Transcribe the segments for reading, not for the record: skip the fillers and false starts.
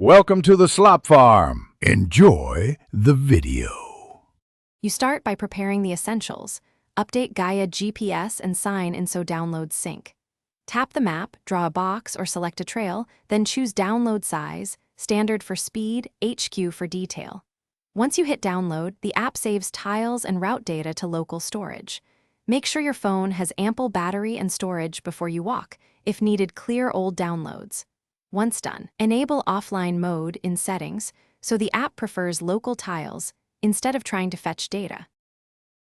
Welcome to the Slop Farm. Enjoy the video. You start by preparing the essentials. Update Gaia GPS and sign in so downloads sync. Tap the map, draw a box or select a trail, then choose download size, standard for speed, HQ for detail. Once you hit download, the app saves tiles and route data to local storage. Make sure your phone has ample battery and storage before you walk. If needed, clear old downloads. Once done, enable offline mode in settings so the app prefers local tiles instead of trying to fetch data.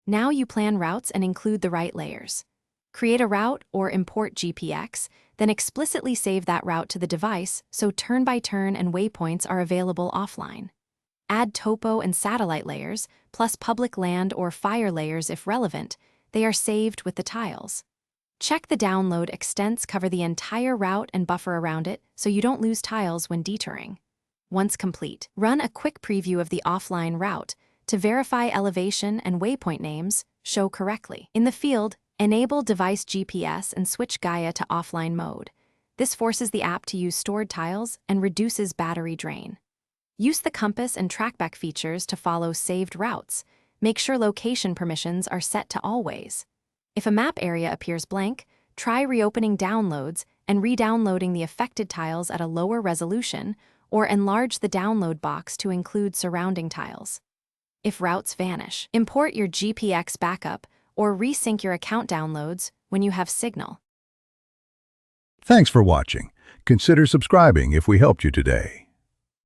Now you plan routes and include the right layers. Create a route or import GPX, then explicitly save that route to the device so turn-by-turn and waypoints are available offline. Add topo and satellite layers, plus public land or fire layers if relevant. They are saved with the tiles. Check the download extents cover the entire route and buffer around it so you don't lose tiles when detouring. Once complete, run a quick preview of the offline route to verify elevation and waypoint names show correctly. In the field, enable device GPS and switch Gaia to offline mode. This forces the app to use stored tiles and reduces battery drain. Use the compass and trackback features to follow saved routes. Make sure location permissions are set to always. If a map area appears blank, try reopening downloads and re-downloading the affected tiles at a lower resolution, or enlarge the download box to include surrounding tiles. If routes vanish, import your GPX backup or resync your account downloads when you have signal. Thanks for watching. Consider subscribing if we helped you today.